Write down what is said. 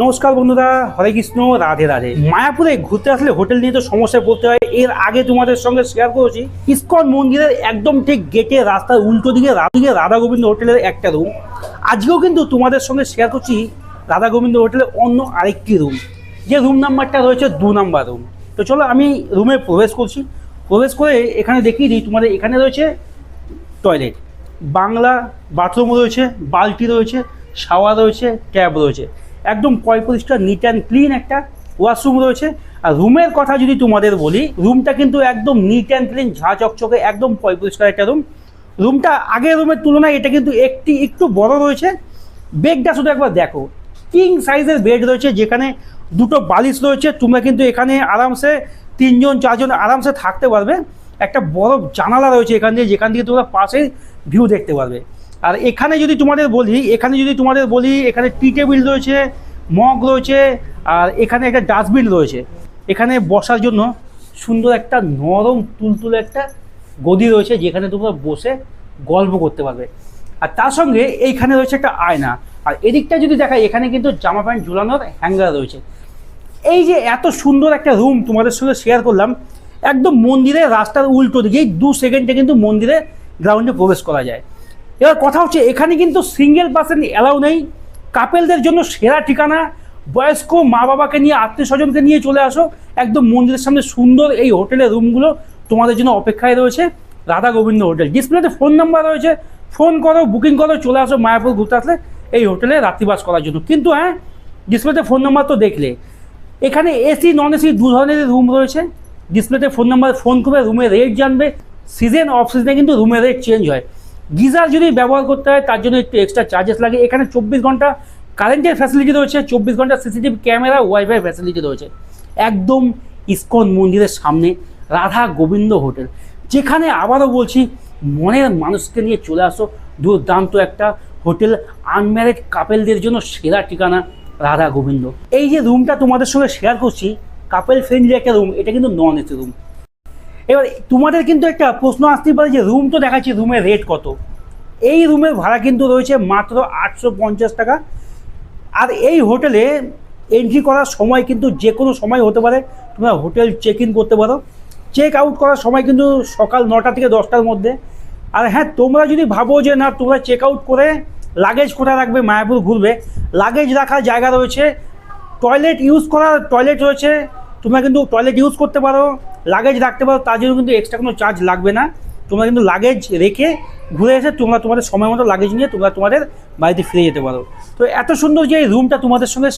নমস্কার বন্ধুরা, হরে কৃষ্ণ, রাধে রাধে। মায়াপুরে ঘুরতে আসলে হোটেল নিয়ে তো সমস্যায় পড়তে হয়। এর আগে তোমাদের সঙ্গে শেয়ার করেছি ইসকন মন্দিরের একদম ঠিক গেটে রাস্তার উল্টো দিকে রাধা গোবিন্দ হোটেলের একটা রুম। আজকেও কিন্তু তোমাদের সঙ্গে শেয়ার করছি রাধা গোবিন্দ হোটেলের অন্য আরেকটি রুম, যে রুম নাম্বারটা রয়েছে 2 নাম্বার রুম। তো চলো আমি রুমে প্রবেশ করছি। প্রবেশ করে এখানে দেখিয়ে দিই তোমাদের, এখানে রয়েছে টয়লেট, বাংলা বাথরুম রয়েছে, বালতি রয়েছে, শাওয়ার রয়েছে, ট্যাব রয়েছে, একদম পরিষ্কার নিট অ্যান্ড ক্লিন একটা ওয়াশরুম রয়েছে। আর রুমের কথা যদি তোমাদের বলি, রুমটা কিন্তু একদম নিট অ্যান্ড ক্লিন, ঝাঁ চকচকে, একদম পরিষ্কার একটা রুম। রুমটা আগের রুমের তুলনায় এটা কিন্তু একটু বড় রয়েছে। বেডটা শুধু একবার দেখো, কিং সাইজের বেড রয়েছে, যেখানে দুটো বালিশ রয়েছে। তোমরা কিন্তু এখানে আরামসে 3জন 4জন আরামসে থাকতে পারবে। একটা বড় জানালা রয়েছে এখান দিয়ে, যেখান থেকে তোমরা পাশে ভিউ দেখতে পারবে। আর এখানে যদি তোমাদের বলি এখানে টি টেবিল রয়েছে, মগ রয়েছে, আর এখানে একটা ডাস্টবিন রয়েছে। এখানে বসার জন্য সুন্দর একটা নরম তুলতুলে একটা গদি রয়েছে, যেখানে তোমরা বসে গল্প করতে পারবে। আর তার সঙ্গে এইখানে রয়েছে একটা আয়না। আর এদিকটা যদি দেখায়, এখানে কিন্তু জামা প্যান্ট ঝুলানোর হ্যাঙ্গার রয়েছে। এই যে এত সুন্দর একটা রুম তোমাদের সঙ্গে শেয়ার করলাম, একদম মন্দিরের রাস্তার উল্টো দিকে 2 সেকেন্ডে কিন্তু মন্দিরের গ্রাউন্ডে প্রবেশ করা যায়। এবার কথা হচ্ছে, এখানে কিন্তু সিঙ্গেল পার্সন অ্যালাউ নেই। কাপেলদের জন্য সেরা ঠিকানা। বয়স্ক মা বাবাকে নিয়ে, আত্মীয় স্বজনকে নিয়ে চলে আসো, একদম মন্দিরের সামনে সুন্দর এই হোটেলের রুমগুলো তোমাদের জন্য অপেক্ষায় রয়েছে। রাধা গোবিন্দ হোটেল, ডিসপ্লেতে ফোন নাম্বার রয়েছে, ফোন করো, বুকিং করো, চলে আসো মায়াপুর ঘুরতে আসলে এই হোটেলে রাত্রিবাস করার জন্য। কিন্তু হ্যাঁ, ডিসপ্লেতে ফোন নাম্বার তো দেখলে, এখানে এসি নন এসি 2 ধরনের রুম রয়েছে। ডিসপ্লেতে ফোন নাম্বার, ফোন করে রুমের রেট জানবে। সিজন অফ সিজনে কিন্তু রুমের রেট চেঞ্জ হয়। গিজার যদি ব্যবহার করতে হয়, তার জন্য একটু এক্সট্রা চার্জেস লাগে। এখানে 24 ঘন্টা কারেন্টের ফ্যাসিলিটি রয়েছে, 24 ঘন্টা সিসিটিভি ক্যামেরা, ওয়াইফাই ফ্যাসিলিটি রয়েছে। একদম ইসকন মন্দিরের সামনে রাধা গোবিন্দ হোটেল, যেখানে আবারও বলছি, মনের মানুষকে নিয়ে চলে আসো। দুর্দান্ত একটা হোটেল, আনম্যারেড কাপেলদের জন্য সেরা ঠিকানা রাধা গোবিন্দ। এই যে রুমটা তোমাদের সঙ্গে শেয়ার করছি, কাপেল ফ্রেন্ডলি একটা রুম, এটা কিন্তু নন এসি রুম। এবার তোমাদের কিন্তু একটা প্রশ্ন আসতেই পারে যে রুম তো দেখাচ্ছি, রুমের রেট কত? এই রুমের ভাড়া কিন্তু রয়েছে মাত্র 850 টাকা। আর এই হোটেলে এন্ট্রি করার সময় কিন্তু যে কোনো সময় হতে পারে। তোমরা হোটেল চেক ইন করতে পারো, চেক আউট করার সময় কিন্তু সকাল 9টা থেকে 10টার মধ্যে। আর হ্যাঁ, তোমরা যদি ভাবো যে না, তোমরা চেক আউট করে লাগেজ কোথায় রাখবে, মায়াপুর ঘুরবে, লাগেজ রাখার জায়গা রয়েছে, টয়লেট ইউজ করার টয়লেট রয়েছে, তোমরা কিন্তু টয়লেট ইউজ করতে পারো, লাগেজ রাখতে পারো। তার জন্য কিন্তু এক্সট্রা কোনো চার্জ লাগবে না। তোমরা কিন্তু লাগেজ রেখে ঘুরে এসে তোমরা তোমাদের সময় মতো লাগেজ নিয়ে তোমরা তোমাদের বাড়িতে ফিরে যেতে পারো। তো এত সুন্দর যে এই রুমটা তোমাদের সঙ্গে